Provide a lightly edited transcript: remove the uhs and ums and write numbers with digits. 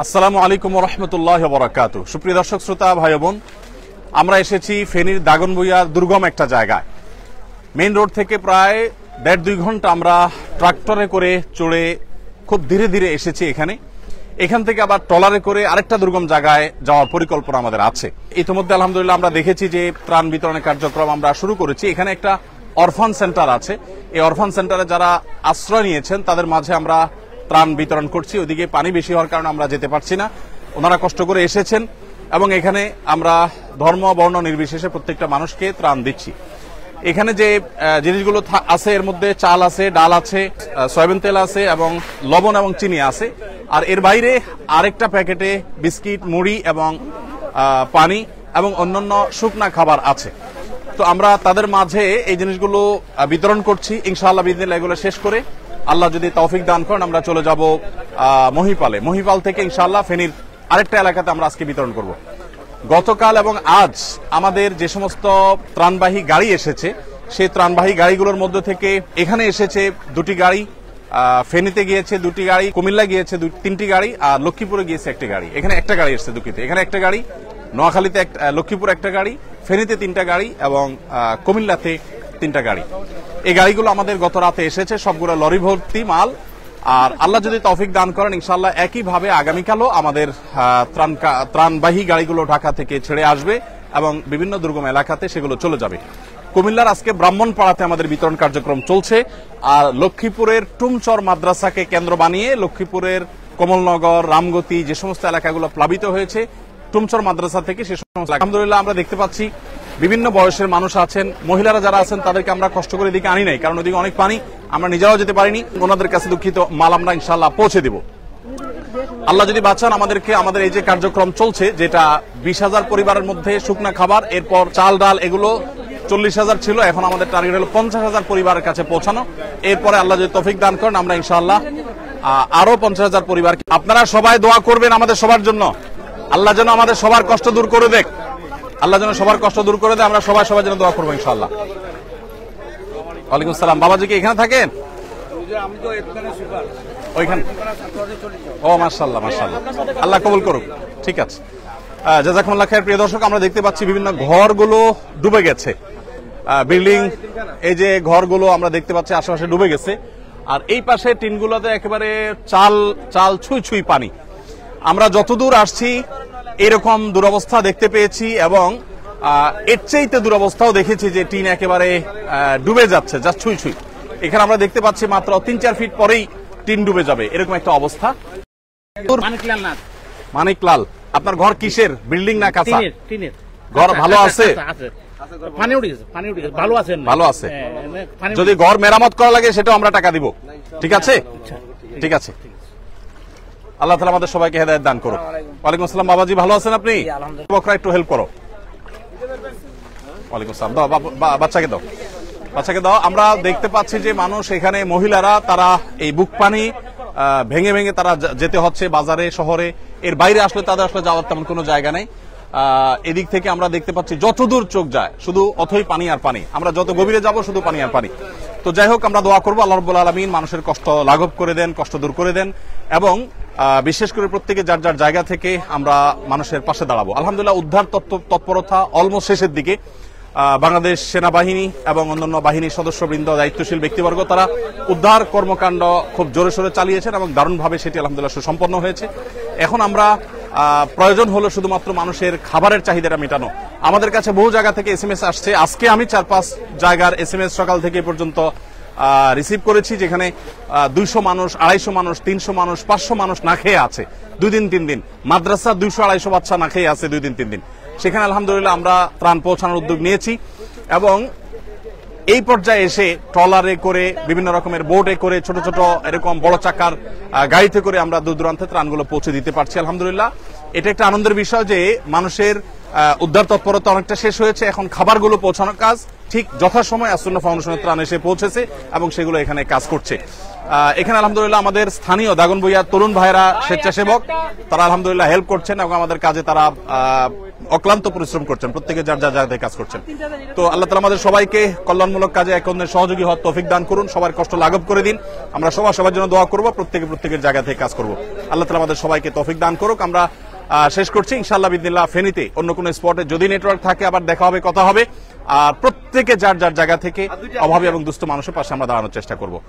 আসসালামু আলাইকুম ওয়া রাহমাতুল্লাহি ওয়া বারাকাতুহু। সুপ্রিয় দর্শক শ্রোতা ভাই বোন, আমরা এসেছি ফেনীর দাগনভূঞার দুর্গম একটা জায়গায়। মেইন রোড থেকে প্রায় 1.5-2 ঘন্টা আমরা ট্রাক্টরে করে চড়ে খুব ধীরে ধীরে এসেছি এখান থেকে আবার ট্রলারে করে আরেকটা দুর্গম জায়গায় যাওয়ার পরিকল্পনা আমাদের আছে। ইতিমধ্যে আলহামদুলিল্লাহ আমরা দেখেছি যে ত্রাণ বিতরণের কার্যক্রম আমরা শুরু করেছি। এখানে একটা অরফান সেন্টার আছে। এই অরফান সেন্টারে যারা আশ্রয় নিয়েছেন তাদের মাঝে আমরা ত্রাণ বিতরণ করছি। ওদিকে পানি বেশি হওয়ার কারণে আমরা যেতে পারছি না। ওনারা কষ্ট করে এসেছেন এবং এখানে আমরা ধর্ম বর্ণ নির্বিশেষে প্রত্যেকটা মানুষকে ত্রাণ দিচ্ছি। এখানে যে জিনিসগুলো আছে এর মধ্যে চাল আছে, ডাল আছে, সয়াবিন তেল আছে এবং লবণ এবং চিনি আছে। আর এর বাইরে আরেকটা প্যাকেটে বিস্কিট, মুড়ি এবং পানি এবং অন্যান্য শুকনা খাবার আছে। তো আমরা তাদের মাঝে এই জিনিসগুলো বিতরণ করছি। ইনশাআল্লাহ বিদিনিল্লাহ এগুলো শেষ করে আল্লাহ যদি তৌফিক দান করেন আমরা চলে যাব মহিপাল থেকে ইনশাআল্লাহ ফেনীর আরেকটা এলাকাতে আমরা আজকে বিতরণ করব। গতকাল এবং আজ আমাদের যে সমস্ত ত্রাণবাহী গাড়ি এসেছে সেই ত্রাণবাহী গাড়িগুলোর মধ্যে থেকে এখানে এসেছে 2টি গাড়ি, ফেনীতে গিয়েছে 2টি গাড়ি, কুমিল্লা গিয়েছে 3টি গাড়ি, আর লক্ষ্মীপুরে গিয়েছে 1টি গাড়ি। এখানে একটা গাড়ি এসেছে দুঃখিত, এখানে একটা গাড়ি, নোয়াখালীতে লক্ষ্মীপুর একটা গাড়ি, ফেনীতে 3টা গাড়ি এবং কুমিল্লাতে 3টা গাড়ি। এই গাড়িগুলো আমাদের গত রাতে এসেছে, সবগুলো লরি ভর্তি মাল। আর আল্লাহ যদি তৌফিক দান করেন ইনশাআল্লাহ একইভাবে আগামীকালও আমাদের ত্রাণবাহী গাড়িগুলো ঢাকা থেকে ছেড়ে আসবে এবং বিভিন্ন দুর্গম এলাকাতে সেগুলো চলে যাবে। কুমিল্লার আজকে ব্রাহ্মণপাড়াতে আমাদের বিতরণ কার্যক্রম চলছে। আর লক্ষ্মীপুরের টুমচর মাদ্রাসাকে কেন্দ্র বানিয়ে লক্ষ্মীপুরের কমলনগর, রামগতি যে সমস্ত এলাকাগুলো প্লাবিত হয়েছে টুমচর মাদ্রাসা থেকে সে সমস্ত আলহামদুলিল্লাহ আমরা দেখতে পাচ্ছি বিভিন্ন বয়সের মানুষ আছেন, মহিলারা যারা আছেন তাদেরকে আমরা কষ্ট করে এদিকে আনি নাই, কারণ ওদিকে অনেক পানি, আমরা নিজেরাও যেতে পারিনি। ওনাদের কাছে দুঃখিত, মাল আমরা ইনশাআল্লাহ পৌঁছে দিব। আল্লাহ যদি বাঁচান আমাদেরকে, আমাদের এই যে কার্যক্রম চলছে যেটা 20,000 পরিবারের মধ্যে শুকনা খাবার, এরপর চাল ডাল এগুলো 40,000 ছিল, এখন আমাদের টার্গেট হলো 50,000 পরিবারের কাছে পৌঁছানো। এরপরে আল্লাহ যদি তৌফিক দান করেন আমরা ইনশাআল্লাহ আরো 50,000 পরিবার। আপনারা সবাই দোয়া করবেন আমাদের সবার জন্য, আল্লাহ যেন আমাদের সবার কষ্ট দূর করে দেখ, আল্লাহ যেন সবার কষ্ট দূর করে দেয়। আমরা সবাই সবার জন্য দোয়া করবো ইনশাআল্লাহ। ওয়ালাইকুম আসসালাম। বাবাজি কি এখানে থাকেন? ওইখানে। ও মাশাআল্লাহ মাশাআল্লাহ, আল্লাহ কবুল করুক। ঠিক আছে, জাযাকুমুল্লাহ খায়ের। প্রিয় দর্শক, আমরা দেখতে পাচ্ছি বিভিন্ন ঘরগুলো ডুবে গেছে, বিল্ডিং, এই যে ঘরগুলো আমরা দেখতে পাচ্ছি আশেপাশে ডুবে গেছে। আর এই পাশে টিনগুলোতে একেবারে চাল ছুঁই ছুঁই পানি। আমরা যতদূর আসছি এরকম দুরবস্থা দেখতে পেয়েছি এবং এর চাইতে দুরবস্থাও দেখেছি যে টিন একেবারে ডুবে যাচ্ছে, যা ছুঁই ছুঁই। এখানে আমরা দেখতে পাচ্ছি মাত্র 3-4 ফিট পরেই টিন ডুবে যাবে, এরকম একটা অবস্থা। মানিকলাল, আপনার ঘর কিসের, বিল্ডিং না কাঁচা? ঘর ভালো আছে? ভালো আছে। যদি ঘর মেরামত করা লাগে সেটাও আমরা টাকা দিব। ঠিক আছে, ঠিক আছে। আল্লাহ তাআলা আমাদের সবাইকে হেদায়েত দান করুন। ওয়ালাইকুম আসসালাম। বাবাজি ভালো আছেন আপনি? বকরা একটু হেল্প করো। ওয়ালাইকুম আসসালাম। দাও বাচ্চাকে দাও, বাচ্চাকে দাও। আমরা দেখতে পাচ্ছি যে মানুষ এখানে, মহিলারা তারা এই বুক পানি ভেঙে ভেঙে তারা যেতে হচ্ছে বাজারে, শহরে। এর বাইরে আসলে তাদের আসলে যাওয়ার তেমন কোনো জায়গা নেই। এদিক থেকে আমরা দেখতে পাচ্ছি যতদূর চোখ যায় শুধু অথই পানি আর পানি, আমরা যত গভীরে যাব শুধু পানি আর পানি। তো যাই হোক, আমরা দোয়া করবো আল্লাহ রাব্বুল আলামিন মানুষের কষ্ট লাঘব করে দেন, কষ্ট দূর করে দেন এবং বিশেষ করে প্রত্যেকে যার যার জায়গা থেকে আমরা মানুষের পাশে দাঁড়াবো। আলহামদুলিল্লাহ উদ্ধার তৎপরতা অলমোস্ট শেষের দিকে। বাংলাদেশ সেনাবাহিনী এবং অন্যান্য বাহিনীর সদস্যবৃন্দ, দায়িত্বশীল ব্যক্তিবর্গ তারা উদ্ধার কর্মকাণ্ড খুব জোরে সোরে চালিয়েছেন এবং দারুণভাবে সেটি আলহামদুলিল্লাহ সুসম্পন্ন হয়েছে। এখন আমরা প্রয়োজন হলো শুধুমাত্র মানুষের খাবারের চাহিদাটা মেটানো। আমাদের কাছে বহু জায়গা থেকে SMS আসছে। আজকে আমি 4-5 জায়গার SMS সকাল থেকে পর্যন্ত রিসিভ করেছি, যেখানে 200 মানুষ, 250 মানুষ, 300 মানুষ, 500 মানুষ না খেয়ে আছে 2 দিন 3 দিন। মাদ্রাসা 200-250 বাচ্চা না খেয়ে আছে 2 দিন 3 দিন। সেখানে আলহামদুলিল্লাহ আমরা ত্রাণ পৌঁছানোর উদ্যোগ নিয়েছি এবং এই পর্যায়ে এসে ট্রলারে করে, বিভিন্ন রকমের বোটে করে, ছোট ছোট এরকম বড় চাকার গাড়িতে করে আমরা দূর দূরান্তে ত্রাণগুলো পৌঁছে দিতে পারছি। আলহামদুলিল্লাহ এটা একটা আনন্দের বিষয় যে মানুষের উদ্ধার তৎপরতা অনেকটা শেষ হয়েছে, এখন খাবারগুলো পৌঁছানোর কাজ ঠিক যথাসময় আসুন্না ফাউন্ডেশনের ত্রাণ এসে পৌঁছেছে এবং সেগুলো এখানে কাজ করছে। এখানে আলহামদুলিল্লাহ আমাদের স্থানীয় দাগনভূঞার তরুণ ভাইরা স্বেচ্ছাসেবক, তারা আলহামদুলিল্লাহ হেল্প করছেন এবং আমাদের কাজে তারা অক্লান্ত পরিশ্রম করছেন, প্রত্যেকে যার যার জায়গায় কাজ করছেন। তো আল্লাহ তাআলা আমাদের সবাইকে কল্যাণমূলক কাজে এক অন্যের সহযোগী হওয়ার তৌফিক দান করুন, সবার কষ্ট লাঘব করে দিন। আমরা সবার জন্য দোয়া করব, প্রত্যেকের জায়গা থেকে কাজ করব। আল্লাহ তাআলা আমাদের সবাইকে তৌফিক দান করুক। আমরা শেষ করছি ইনশাআল্লাহ বিদিনিল্লাহ। ফেনীতে অন্য কোনো স্পটে যদি নেটওয়ার্ক থাকে আবার দেখা হবে, কথা হবে। আর প্রত্যেকে যার যার জায়গা থেকে অভাবী এবং দুস্থ মানুষের পাশে আমরা দাঁড়ানোর চেষ্টা করব।